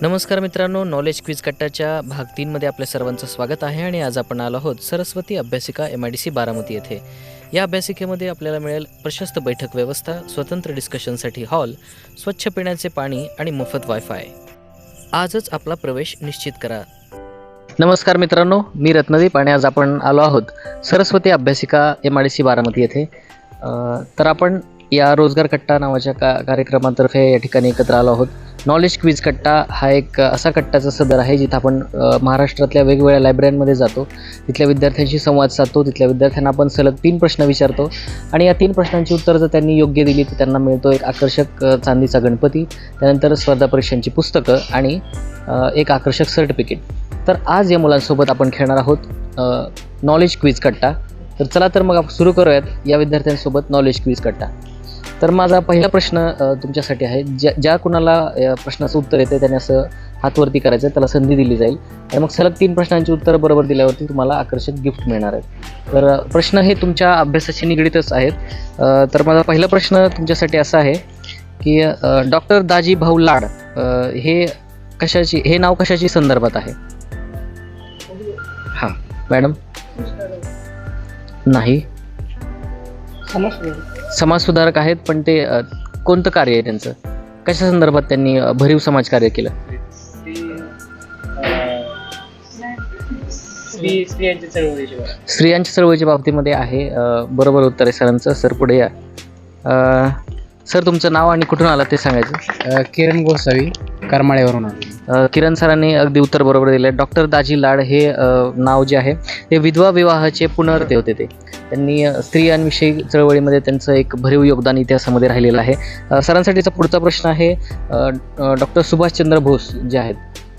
नमस्कार मित्रांनो, knowledge quiz कट्टाच्या भाग 3मध्ये आपल्या सर्वांचं स्वागत आहे. आणि आज आपण आलो आहोत सरस्वती अभ्यासिका MIDC बारामती येथे. या अभ्यासिकेमध्ये आपल्याला मिळेल प्रशस्त बैठक व्यवस्था, स्वतंत्र डिस्कशनसाठी हॉल, स्वच्छ पिण्याचे पाणी आणि मोफत वायफाय. आजच आपला प्रवेश निश्चित करा. नमस्कार मित्रांनो, मी रत्नदीप आणि आज आपण आलो आहोत सरस्वती अभ्यासिका MIDC बारामती येथे. तर आपण या रोजगार कट्टा नावाच्या कार्यक्रमातर्फे या ठिकाणी एकत्र आलो आहोत. नॉलेज क्विज कट्टा हा एक असा कट्टाचा सदर आहे जिथं आपण महाराष्ट्रातल्या वेगवेगळ्या लायब्ररीमध्ये जातो, तिथल्या विद्यार्थ्यांशी संवाद साधतो, तिथल्या विद्यार्थ्यांना आपण सलग 3 प्रश्न विचारतो आणि या 3 प्रश्नांची उत्तरं जर त्यांनी योग्य दिली तर त्यांना मिळतो एक आकर्षक चांदीचा गणपती, त्यानंतर स्पर्धा परीक्षांची पुस्तकं आणि एक आकर्षक सर्टिफिकेट. तर आज या मुलांसोबत आपण खेळणार आहोत नॉलेज क्विज कट्टा. तर चला तर मग आपण सुरू करूयात या विद्यार्थ्यांसोबत नॉलेज क्विज कट्टा. तर माझा पहिला प्रश्न तुमच्यासाठी आहे. ज्या कुणाला या प्रश्नाचं उत्तर येते त्याने असं हातवरती करायचं, त्याला संधी दिली जाईल आणि मग सलग 3 प्रश्नांची उत्तरं बरोबर दिल्यावरती तुम्हाला आकर्षक गिफ्ट मिळणार आहे. तर प्रश्न हे तुमच्या अभ्यासाशी निगडीतच आहेत. तर माझा पहिला प्रश्न तुमच्यासाठी असा आहे की डॉक्टर दाजी भाऊ लाड हे नाव कशाची संदर्भात आहे? हां मॅडम. नाही, समाजसुधारक आहेत, पण ते कोणतं कार्य आहे त्यांचं? कशा संदर्भात त्यांनी भरीव समाजकार्य केलं? स्त्रियांच्या चळवळीच्या बाबतीमध्ये आहे. बरोबर उत्तर आहे सरांचं. सर पुढे या. सर तुमचं नाव आणि कुठून आला ते सांगायचं. किरण गोसावी, करमाळ्यावरून. किरण सरांनी अगदी उत्तर बरोबर दिलं. डॉक्टर दाजी लाड हे नाव जे आहे ते विधवा विवाहाचे पुनर्ते होते. त्यांनी स्त्रियांविषयी चळवळीमध्ये त्यांचं एक भरीव योगदान इतिहासामध्ये राहिलेलं आहे. सरांसाठीचा पुढचा प्रश्न आहे डॉक्टर सुभाषचंद्र बोस जे आहेत,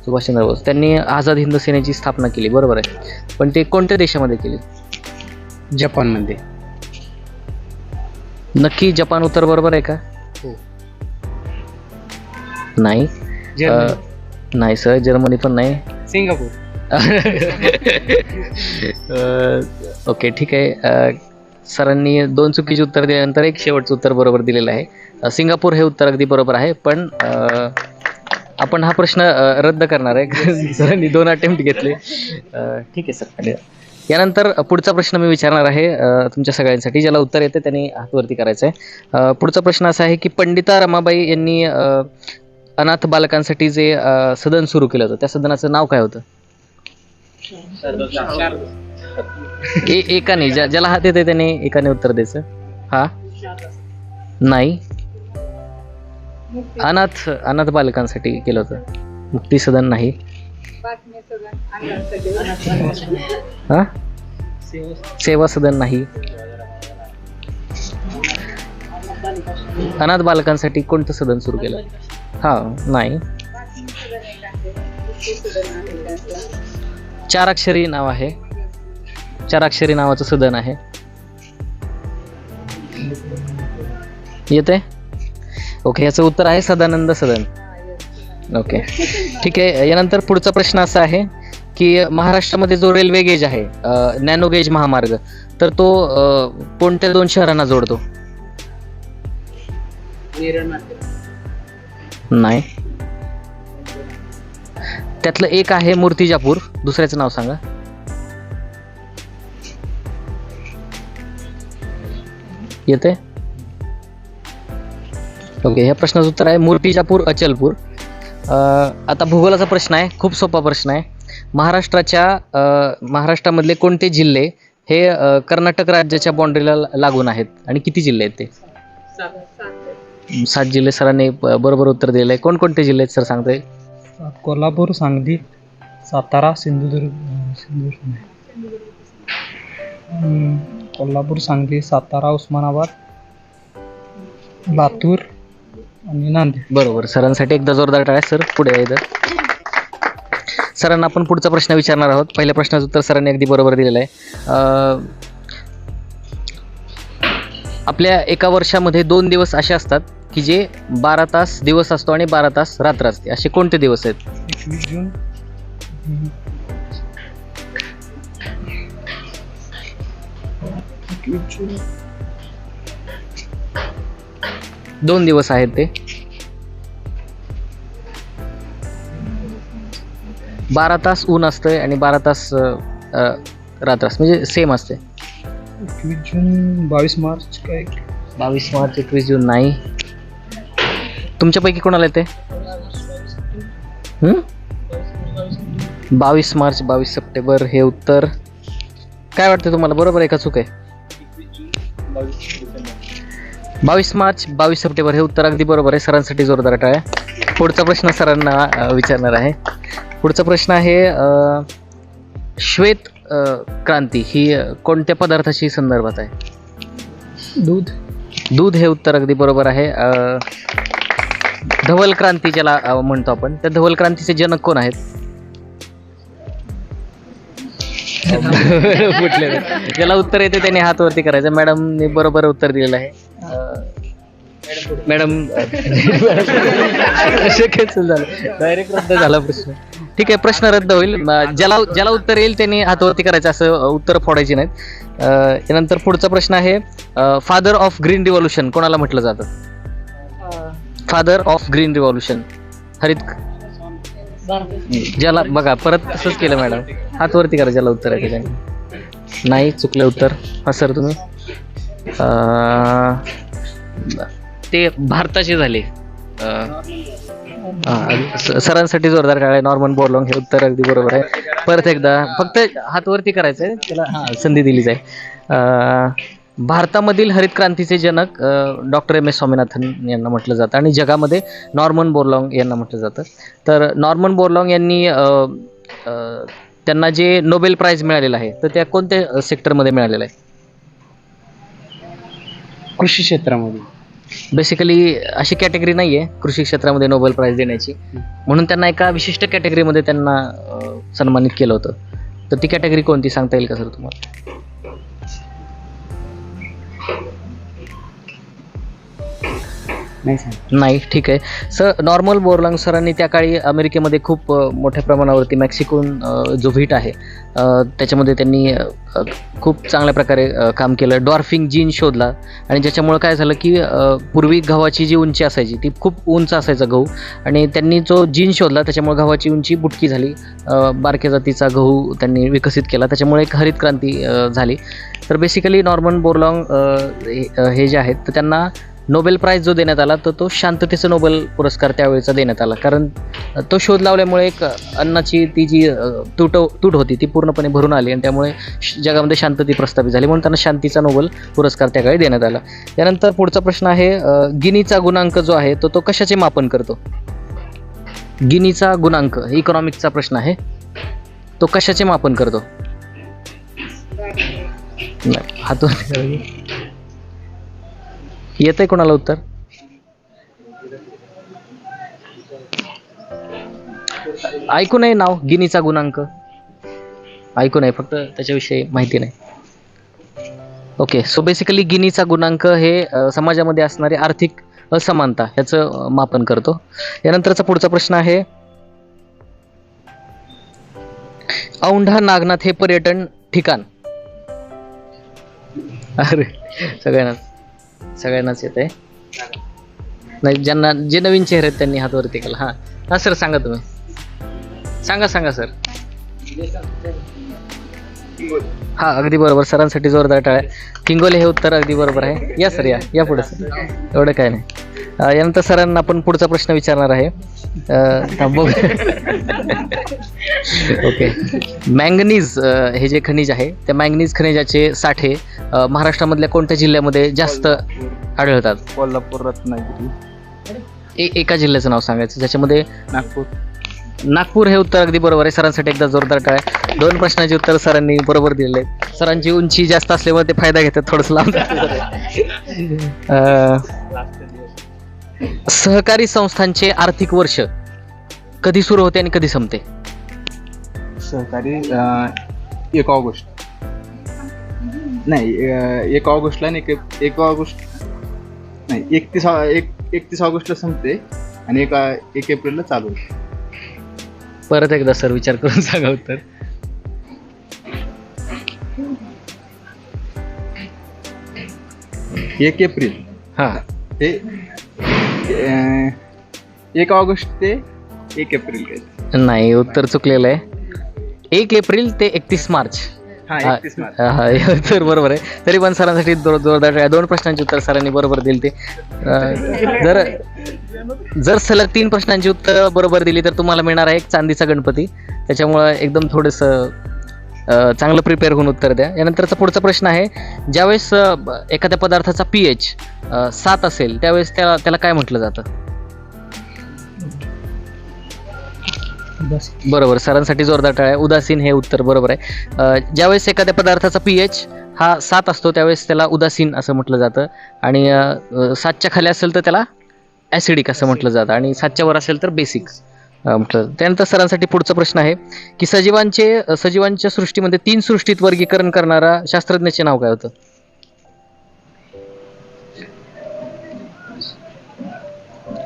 सुभाषचंद्र बोस त्यांनी आझाद हिंद सेनेची स्थापना केली, बरोबर आहे, पण ते कोणत्या देशामध्ये केली? जपानमध्ये. नक्की जपान उत्तर बरोबर आहे का? हो. नाही, नाही सर, जर्मनी पण नाही. सिंगापूर. ओके ठीक आहे. सरांनी 2 चुकीची उत्तर दिल्यानंतर एक शेवटचं उत्तर बरोबर दिलेलं आहे. सिंगापूर हे उत्तर अगदी बरोबर आहे, पण आपण हा प्रश्न रद्द करणार आहे. सरांनी 2 अटेम्प्ट घेतले. ठीक आहे सर. यानंतर पुढचा प्रश्न मी विचारणार आहे तुमच्या सगळ्यांसाठी. ज्याला उत्तर येते त्यांनी हातवरती करायचं आहे. पुढचा प्रश्न असा आहे की पंडिता रमाबाई यांनी अनाथ बालकांसाठी जे सदन सुरू केलं होतं त्या सदनाचं नाव काय होतं? एकाने, ज्याला हात येते त्याने एकाने उत्तर द्यायचं. हा नाही, अनाथ बालकांसाठी केलं होतं. मुक्ती सदन नाही. हा, सेवा सदन नाही. अनाथ बालकांसाठी कोणतं सदन सुरू केलं? हा नाही. 4 अक्षरी नाव आहे. 4 अक्षरी नावाचं सदन आहे. येते? ओके, याचं उत्तर आहे सदानंद सदन. ओके ठीक आहे. यानंतर पुढचा प्रश्न असा आहे की महाराष्ट्रामध्ये जो रेल्वे गेज आहे, नॅनो गेज महामार्ग, तर तो कोणत्या 2 शहरांना जोडतो? नाही, त्यातलं एक आहे मूर्तिजापूर, दुसऱ्याचं नाव सांगा. येते? ओके, ह्या प्रश्नाचं उत्तर आहे मूर्तिजापूर, अचलपूर. आता भूगोलाचा प्रश्न आहे, खूप सोपा प्रश्न आहे. महाराष्ट्रामधले कोणते जिल्हे हे कर्नाटक राज्याच्या बाउंड्रीला लागून आहेत आणि किती जिल्हे आहेत ते? 7 जिल्हे. सरांनी बरोबर उत्तर दिलं आहे. कोणकोणते जिल्हे आहेत सर सांगताय? कोल्हापूर, सांगली, सातारा, सिंधुदुर्ग. कोल्हापूर, सांगली, सातारा, उस्मानाबाद, लातूर आणि नांदेड. बरोबर. सरांसाठी एकदा जोरदार टाळ्या. सर पुढे आहे. सरांना आपण पुढचा प्रश्न विचारणार आहोत. पहिल्या प्रश्नाचं उत्तर सरांनी अगदी बरोबर दिलेलं आहे. आपल्या एका वर्षामध्ये 2 दिवस असे असतात की जे 12 तास दिवस असतो आणि 12 तास रात्र असते. असे कोणते दिवस आहेत? 21 जून, 2 दिवस आहेत ते. 12 तास ऊन असतंय आणि 12 तास रात्र असते, म्हणजे सेम असते. 21 जून 22 मार्च काय 22 मार्च 21 जून नाही. तुमच्यापैकी कोणाला येते? 22 मार्च 22 सप्टेंबर हे उत्तर. काय वाटतं तुम्हाला, बरोबर आहे का चूक आहे? 22 मार्च 22 सप्टेंबर हे उत्तर अगदी बरोबर आहे. सरांसाठी जोरदार टाळ्या. पुढचा प्रश्न सरांना विचारणार आहे. पुढचा प्रश्न आहे श्वेत क्रांती ही कोणत्या पदार्थाशी संदर्भात आहे? दूध. दूध हे उत्तर अगदी बरोबर आहे. धवल क्रांती ज्याला म्हणतो आपण, त्या धवल क्रांतीचे जनक कोण आहेत? कुठले? ज्याला उत्तर येते त्याने हात वरती करायचं. मॅडमने बरोबर उत्तर दिलेलं आहे. मॅडम डायरेक्ट रद्द झाला प्रश्न. ठीक आहे, प्रश्न रद्द होईल. ज्याला उत्तर येईल त्यांनी हात वरती करायचं, असं उत्तर फोडायची नाहीत. त्यानंतर पुढचा प्रश्न आहे फादर ऑफ ग्रीन रिव्हॉल्युशन कोणाला म्हटलं जातं? फादर ऑफ ग्रीन रिव्हॉल्युशन ज्याला, बघा परत तसंच केलं मॅडम, हात वरती करा ज्याला उत्तर आहे त्याने. नाही, चुकलं उत्तर. हा सर तुम्ही ते भारताचे झाले. सरांसाठी जोरदार टाळ्या. नॉर्मन बोरलॉंग हे उत्तर अगदी बरोबर आहे. परत एकदा फक्त हात वरती करायचं आहे, त्याला संधी दिली जाईल. भारतामधील हरित क्रांतीचे जनक डॉक्टर एम एस स्वामीनाथन यांना म्हटलं जातं आणि जगामध्ये नॉर्मन बोरलॉंग यांना म्हटलं जातं. तर नॉर्मन बोरलॉंग यांनी त्यांना जे नोबेल प्राइज मिळालेलं आहे तर त्या कोणत्या सेक्टरमध्ये मिळालेलं आहे? कृषी क्षेत्रामध्ये. बेसिकली अशी कॅटेगरी नाही आहे कृषी क्षेत्रामध्ये नोबेल प्राइज देण्याची, म्हणून त्यांना एका विशिष्ट कॅटेगरीमध्ये त्यांना सन्मानित केलं होतं. तर ती कॅटेगरी कोणती सांगता येईल का सर तुम्हाला? नाही. ठीक आहे सर. नॉर्मन बोरलॉंग सरांनी त्या काळी अमेरिकेमध्ये खूप मोठ्या प्रमाणावरती मेक्सिकोन जो व्हीट आहे त्याच्यामध्ये त्यांनी खूप चांगल्या प्रकारे काम केलं. डॉर्फिंग जीन शोधला आणि ज्याच्यामुळं काय झालं की पूर्वी गव्हाची जी उंची असायची ती खूप उंच असायचा गहू, आणि त्यांनी जो जीन शोधला त्याच्यामुळे गव्हाची उंची बुटकी झाली. बारक्या जातीचा गहू त्यांनी विकसित केला, त्याच्यामुळे एक हरित क्रांती झाली. तर बेसिकली नॉर्मन बोरलॉंग हे जे आहेत तर त्यांना नोबेल प्राइज जो देण्यात आला तर तो शांततेचा नोबेल पुरस्कार त्यावेळेचा देण्यात आला, कारण तो शोध लावल्यामुळे एक अन्नाची ती जी तूट होती ती पूर्णपणे भरून आली आणि त्यामुळे जगामध्ये शांतता प्रस्थापित झाली, म्हणून त्यांना शांतीचा नोबेल पुरस्कार त्याकाळी देण्यात आला. त्यानंतर पुढचा प्रश्न आहे गिनीचा गुणांक जो आहे तो कशाचे मापन करतो? गिनीचा गुणांक इकॉनॉमिकचा प्रश्न आहे, तो कशाचे मापन करतो? हातून येतंय कोणाला उत्तर? ऐकून आहे नाव गिनीचा गुणांक, ऐकून आहे, फक्त त्याच्याविषयी माहिती नाही. ओके, सो बेसिकली गिनीचा गुणांक हे समाजामध्ये असणारी आर्थिक असमानता ह्याचं मापन करतो. यानंतरचा पुढचा प्रश्न आहे औंढा नागनाथ हे पर्यटन ठिकाण. अरे सगळ्यांनाच येत आहे. नाही, ज्यांना जे नवीन चेहरे आहेत त्यांनी हात वरती केला. हां सर सांगा, तुम्ही सांगा सर. हां अगदी बरोबर. सरांसाठी जोरदार टाळ्या. किंगोले हे उत्तर अगदी बरोबर आहे. या सर, या पुढे सर, एवढं काय नाही. यानंतर सरांना आपण पुढचा प्रश्न विचारणार आहे. ओके, मँगनीज हे जे खनिज आहे त्या मँगनीज खनिजाचे साठे महाराष्ट्रामधल्या कोणत्या जिल्ह्यामध्ये जास्त आढळतात? कोल्हापूर, रत्नागिरी. एका जिल्ह्याचं नाव सांगायचं ज्याच्यामध्ये. नागपूर हे उत्तर अगदी बरोबर आहे. सरांसाठी एकदा जोरदार टाळ्या. 2 प्रश्नाचे उत्तर सरांनी बरोबर दिलेले आहेत. सरांची उंची जास्त असल्यामुळे ते फायदा घेतात, थोडंसं लांब. सहकारी संस्थांचे आर्थिक वर्ष कधी सुरू होते आणि कधी संपते? सहकारी 1 ऑगस्ट. नाही, 1 ऑगस्टला नाही, 1 ऑगस्ट नाही, 31 ऑगस्टला संपते आणि 1 एप्रिलला चालू होते. परत एकदा सर विचार करून सांगा उत्तर. एक एप्रिल. हां, ते 1 ऑगस्ट ते 1 एप्रिल काय. नाही, उत्तर चुकलेलं आहे. 1 एप्रिल ते 31 मार्च. हा हा, 31 मार्च. हा, हे उत्तर बरोबर आहे. तरी पण सरांसाठी जोरदार टाळ्या. 2 प्रश्नांची उत्तर सरांनी बरोबर दिली ते. जर सलग 3 प्रश्नांची उत्तर बरोबर दिली तर तुम्हाला मिळणार आहे एक चांदीचा गणपती. त्याच्यामुळं एकदम थोडंसं चांगलं प्रिपेअर होऊन उत्तर द्या. यानंतरचा पुढचा प्रश्न आहे, ज्यावेळेस एखाद्या पदार्थाचा pH 7 असेल त्यावेळेस त्याला काय म्हटलं जातं? बरोबर, सरांसाठी जोरदार टाळ्या. उदासीन हे उत्तर बरोबर आहे. ज्यावेळेस एखाद्या पदार्थाचा pH हा 7 असतो त्यावेळेस त्याला उदासीन असं म्हटलं जातं, आणि 7च्या खाली असेल तर त्याला ॲसिडिक असं म्हटलं जातं, आणि 7च्या वर असेल तर बेसिक म्हटलं. त्यानंतर सरांसाठी पुढचा प्रश्न आहे की सजीवांच्या सृष्टीमध्ये 3 सृष्टीत वर्गीकरण करणारा शास्त्रज्ञाचे नाव काय होतं?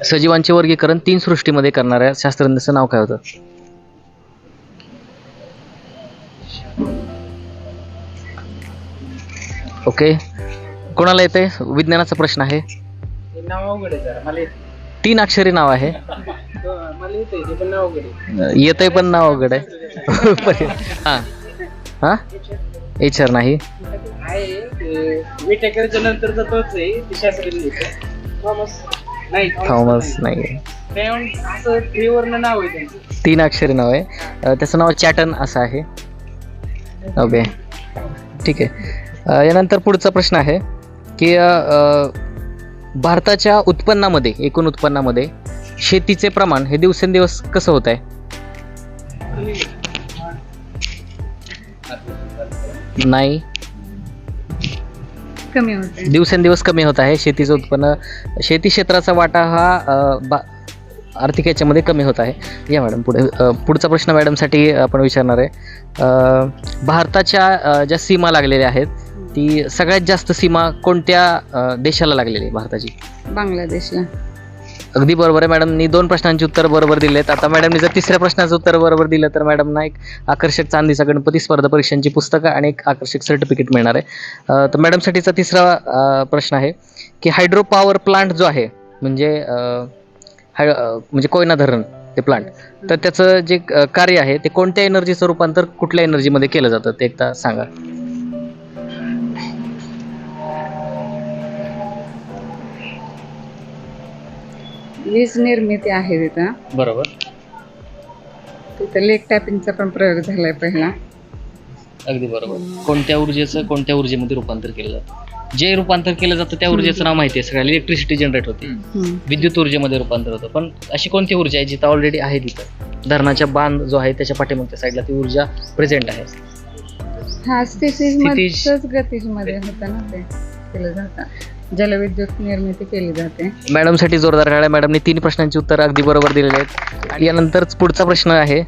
सजीवांचे वर्गीकरण 3 सृष्टीमध्ये करणाऱ्या शास्त्रज्ञाचं नाव काय होतं? ओके, कोणाला येते? विज्ञानाचा प्रश्न आहे. नाव अवघड आहे जरा मला 3 अक्षरी नाव आहे. मला येते ते पण नाव अवघड आहे. येतंय पण नाव अवघड आहे. हा हा, HR नाही. आहे विटेकरच्या नंतरचा तोच आहे ते शास्त्रज्ञ थॉमस थॉमस नाही. असं त्रिवर्ण नाव आहे त्यांचं. 3 अक्षरी नाव आहे. त्याचं नाव चॅटन असं आहे. ओके, ठीक आहे. यानंतर पुढचा प्रश्न आहे की भारताच्या उत्पन्नामध्ये, एकूण उत्पन्नामध्ये शेतीचे प्रमाण हे दिवसेंदिवस कसं होत आहे? नाही, कमी होते. दिवसेंदिवस कमी होत आहे शेतीचं उत्पन्न. शेती क्षेत्राचा वाटा हा आर्थिक याच्यामध्ये कमी होत आहे. या मॅडम पुढचा प्रश्न मॅडमसाठी आपण विचारणार आहे. भारताच्या ज्या सीमा लागलेल्या आहेत ती सगळ्यात जास्त सीमा कोणत्या देशाला लागलेली आहे भारताची? बांगलादेशला. अगदी बरोबर आहे. मॅडमनी 2 प्रश्नांची उत्तर बरोबर दिलेत. आता मॅडमनी जर 3ऱ्या प्रश्नाचं उत्तर बरोबर दिलं तर मॅडमना एक आकर्षक चांदीचा गणपती, स्पर्धा परीक्षांची पुस्तकं आणि एक आकर्षक सर्टिफिकेट मिळणार आहे. तर मॅडमसाठीचा 3रा प्रश्न आहे की हायड्रो पॉवर प्लांट जो आहे म्हणजे कोयना धरण ते प्लांट, तर त्याचं जे कार्य आहे ते कोणत्या एनर्जीचं रूपांतर कुठल्या एनर्जीमध्ये केलं जातं ते एकदा सांगा. वीज निर्मिती आहे तिथं. बरोबर. तिथं लेक टॅपिंगचा पण प्रयोग झालाय पहिला. अगदी बरोबर. कोणत्या ऊर्जेमध्ये रूपांतर केलं जातं? जे रूपांतर केलं जातं त्या ऊर्जेचं नाव माहिती आहे सगळ्याला. इलेक्ट्रिसिटी जनरेट होते, विद्युत ऊर्जेमध्ये रूपांतर होतं. पण अशी कोणती ऊर्जा आहे जिथं ऑलरेडी आहे तिथं धरणाच्या बांध जो आहे त्याच्या पाठीमागच्या साईडला ती ऊर्जा प्रेझेंट आहे? हा स्थितीज गतीज मध्ये होतं ना, ते केलं जातं. जलविद्युत निर्मिती केली जाते. मॅडमसाठी जोरदार टाळ्या. मॅडमने 3 प्रश्नांची उत्तर अगदी बरोबर दिलेली आहेत. आणि यानंतरच पुढचा प्रश्न आहे,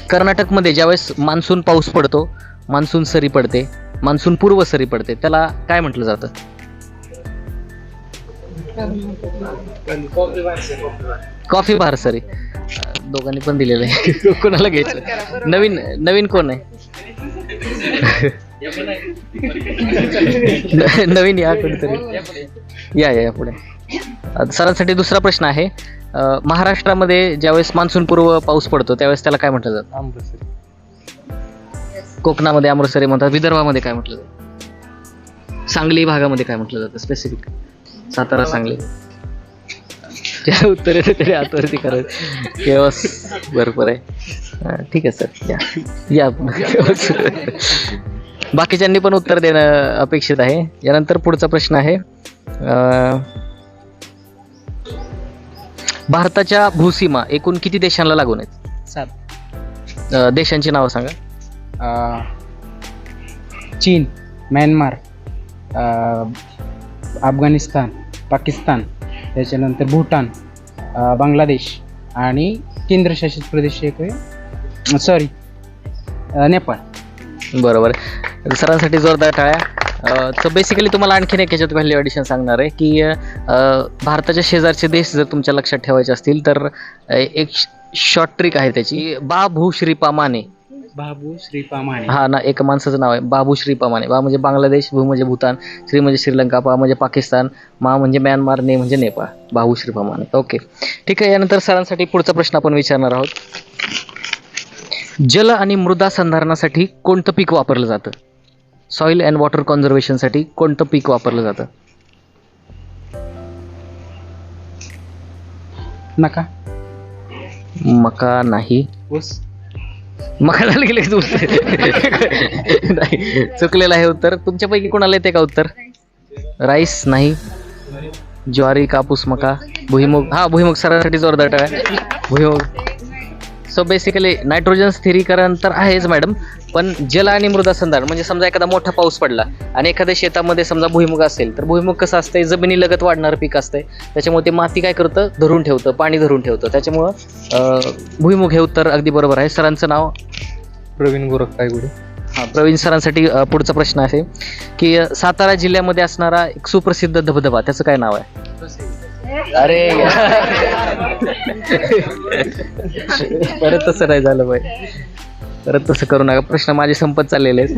कर्नाटकमध्ये ज्यावेळेस मान्सून पाऊस पडतो, मान्सून सरी पडते, मान्सून पूर्व सरी पडते, त्याला काय म्हटलं जातं? कॉफी बहार सरी. दोघांनी पण दिलेलं आहे. कोणाला घ्यायचं? नवीन कोण आहे? नवीन या कोणीतरी या पुढे. सरांसाठी 2रा प्रश्न आहे, महाराष्ट्रामध्ये ज्यावेळेस मान्सून पूर्व पाऊस पडतो त्यावेळेस त्याला काय म्हटलं जातं? अमृतसरी. कोकणामध्ये अमृतसरी म्हणतात. विदर्भामध्ये काय म्हटलं जातं? सांगली भागामध्ये काय म्हटलं जातं स्पेसिफिक? सातारा, सांगली. ज्या उत्तर येते तरी आतवरती करायचं. केवस बरोबर आहे. ठीक आहे सर, या बाकीच्यांनी पण उत्तर देणं अपेक्षित आहे. यानंतर पुढचा प्रश्न आहे, भारताच्या भूसीमा एकूण किती देशांना लागून आहेत? 7. देशांची नावं सांगा. चीन, म्यानमार, अफगाणिस्तान, पाकिस्तान, त्याच्यानंतर भूटान, बांगलादेश आणि केंद्रशासित प्रदेश एक नेपाळ. बरोबर. सरांसाठी जोरदार टाळ्या. तर बेसिकली तुम्हाला आणखीन एक याच्यात व्हॅल्यू ॲडिशन सांगणार आहे की भारताच्या शेजारचे देश जर तुमच्या लक्षात ठेवायचे असतील तर एक शॉर्ट ट्रिक आहे त्याची. बा भू श्री पा माने बाबू श्रीपा माने. हा ना, एका माणसाचं नाव आहे बाबू श्रीपा माने. बा म्हणजे बांगलादेश, भू म्हणजे भूतान, श्री म्हणजे श्रीलंका, पा म्हणजे पाकिस्तान, मा म्हणजे म्यानमार, ने म्हणजे नेपाळ. बाबू श्रीपा माने. ओके, ठीक आहे. यानंतर सरांसाठी पुढचा प्रश्न आपण विचारणार आहोत. जल आणि मृदा संधारणासाठी कोणतं पीक वापरलं जातं? सॉइल अँड वॉटर कॉन्झर्वेशनसाठी कोणतं पीक वापरलं जातं? नका. मका नाही. ऊस. मका झालं गेले नाही, चुकलेलं आहे उत्तर. तुमच्यापैकी कोणाला येते का उत्तर? राईस नाही. ज्वारी, कापूस, मका, भुईमुग. हा, भुईमुग सरांसाठी जोरदार टाळ्या. भुईमुग. सो बेसिकली नायट्रोजन स्थिरीकरण तर आहेच मॅडम, पण जल आणि मृदा संधारण म्हणजे समजा एखादा मोठा पाऊस पडला आणि एखाद्या शेतामध्ये समजा भुईमुग असेल, तर भुईमुग कसं असतंय, जमिनीलगत वाढणारं पीक असतंय. त्याच्यामुळे ते माती काय करतं, धरून ठेवतं, पाणी धरून ठेवतं. त्याच्यामुळं भुईमुग हे उत्तर अगदी बरोबर आहे. सरांचं नाव प्रवीण गोरख कायगुडे. हां, प्रवीण सरांसाठी पुढचा प्रश्न आहे की सातारा जिल्ह्यामध्ये असणारा एक सुप्रसिद्ध धबधबा, त्याचं काय नाव आहे? अरे परत तसं नाही झालं बाई, परत तसं करू नका. प्रश्न माझे संपत चाललेले आहेत.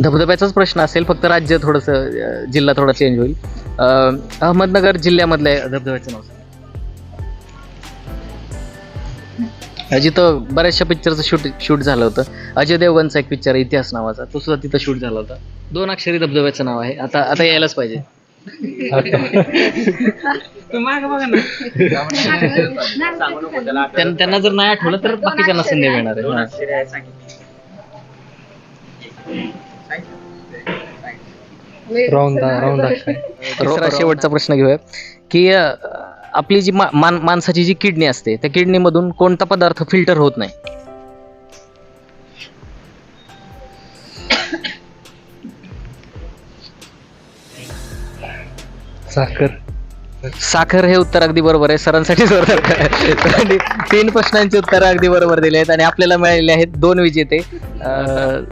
धबधब्याचाच प्रश्न असेल, फक्त राज्य थोडंसं, जिल्हा थोडा चेंज होईल. अहमदनगर जिल्ह्यामधल्या धबधब्याचं नाव जिथं बऱ्याचशा पिक्चरचं शूट झालं होतं. अजय देवगणचा एक पिक्चर आहे इतिहास नावाचा, तो सुद्धा तिथं शूट झाला होता. 2 अक्षरी धबधब्याचं नाव आहे. आता यायलाच पाहिजे. त्यांना जर नाही आठवलं तर बाकीच्यांना संधी मिळणार आहे. तिसरा शेवटचा प्रश्न घेऊया की आपली जी माणसाची जी किडनी असते, त्या किडनीमधून कोणता पदार्थ फिल्टर होत नाही? साखर हे उत्तर अगदी बरोबर आहे. सरांसाठी जोरदार. 3 प्रश्नांची उत्तर अगदी बरोबर दिली आहेत आणि आपल्याला मिळालेले आहेत 2 विजेते.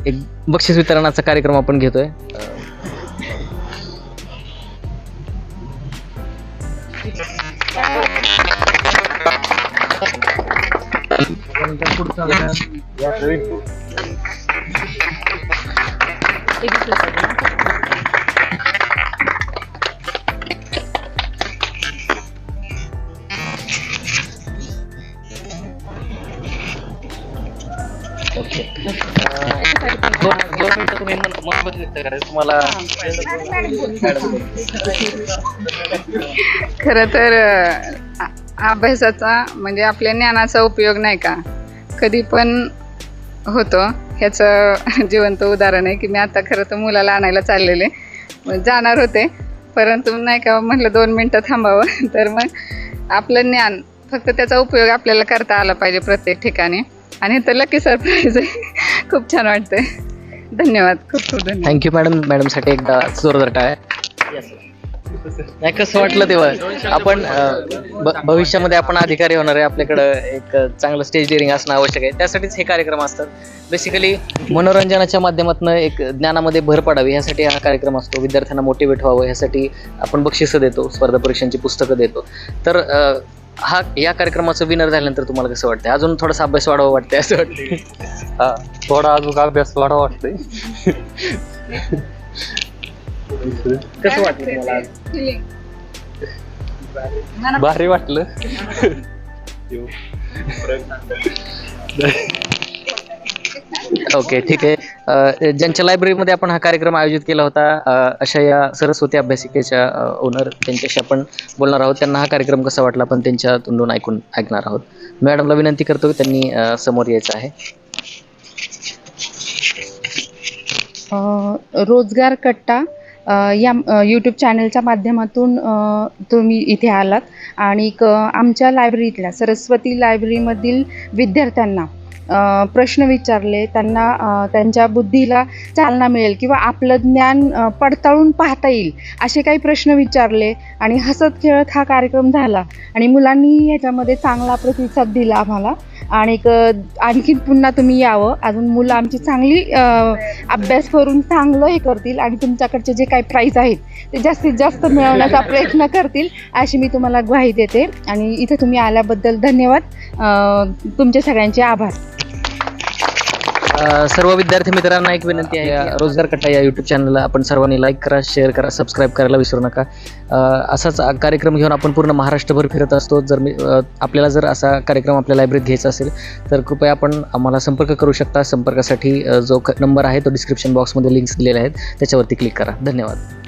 एक बक्षीस वितरणाचा कार्यक्रम आपण घेतोय. ओके, 2 मिनिटं तुम्ही मनोगत व्यक्त करायचं. तुम्हाला खरं तर अभ्यासाचा म्हणजे आपल्या ज्ञानाचा उपयोग नाही का कधी पण होतो, ह्याचं जिवंत उदाहरण आहे की मी आता खरं तर मुलाला आणायला चाललेले जाणार होते, परंतु नाही का म्हटलं 2 मिनटं थांबावं. तर मग आपलं ज्ञान फक्त त्याचा उपयोग आपल्याला करता आला पाहिजे प्रत्येक ठिकाणी. आणि तर लकी सरप्राईज आहे. खूप छान वाटतंय. धन्यवाद, खूप खूप धन्यवाद. थँक्यू मॅडमसाठी एकदा जोरदार टाळ्या. नाही, कसं वाटलं तेव्हा? आपण भविष्यामध्ये आपण अधिकारी होणार आहे, आपल्याकडं एक चांगलं स्टेज डेअरिंग असणं आवश्यक आहे. त्यासाठीच हे कार्यक्रम असतात. बेसिकली मनोरंजनाच्या माध्यमातून एक ज्ञानामध्ये भर पडावी ह्यासाठी हा कार्यक्रम असतो. विद्यार्थ्यांना मोटिवेट व्हावं ह्यासाठी आपण बक्षिसं देतो, स्पर्धा परीक्षांची पुस्तकं देतो. तर या कार्यक्रमाचं विनर झाल्यानंतर तुम्हाला कसं वाटतंय? अजून थोडासा अभ्यास वाढावा वाटतंय असं वाटतंय? हा, थोडा अजून अभ्यास वाढावा वाटतंय. कसं वाटलं तुम्हाला? भारी वाटलं. ओके, ठीक आहे. ज्यांच्या लायब्ररीमध्ये आपण हा कार्यक्रम आयोजित केला होता, अशा या सरस्वती अभ्यासिकेच्या ओनर, त्यांच्याशी आपण बोलणार आहोत. त्यांना हा कार्यक्रम कसा वाटला आपण त्यांच्या तोंडून ऐकणार आहोत. मॅडमला विनंती करतो की त्यांनी समोर यायचं आहे. रोजगार कट्टा या यूट्यूब चॅनलच्या माध्यमातून तुम्ही इथे आलात आणि आमच्या लायब्ररीतल्या सरस्वती लायब्ररीमधील विद्यार्थ्यांना प्रश्न विचारले, त्यांना त्यांच्या बुद्धीला चालना मिळेल किंवा आपलं ज्ञान पडताळून पाहता येईल असे काही प्रश्न विचारले आणि हसत खेळत हा कार्यक्रम झाला आणि मुलांनी ह्याच्यामध्ये चांगला प्रतिसाद दिला आम्हाला. आणि आणखीन पुन्हा तुम्ही यावं, अजून मुलं आमची चांगली अभ्यास करून चांगलं हे करतील आणि तुमच्याकडचे जे काही प्राईज आहेत ते जास्तीत जास्त मिळवण्याचा प्रयत्न करतील अशी मी तुम्हाला ग्वाही देते. आणि इथे तुम्ही आल्याबद्दल धन्यवाद. तुमचे सगळ्यांचे आभार. सर्व विद्यार्थी मित्रांना एक विनंती आहे, रोजगार कट्टा या यूट्यूब चॅनलला आपण सर्वांनी लाईक करा, शेअर करा, सबस्क्राईब करायला विसरू नका. असाच कार्यक्रम घेऊन आपण पूर्ण महाराष्ट्रभर फिरत असतो. आपल्याला जर असा कार्यक्रम आपल्या लायब्ररीत घ्यायचा असेल तर कृपया आपण आम्हाला संपर्क करू शकता. संपर्कासाठी जो नंबर आहे तो डिस्क्रिप्शन बॉक्समध्ये लिंक्स दिलेले आहेत, त्याच्यावरती क्लिक करा. धन्यवाद.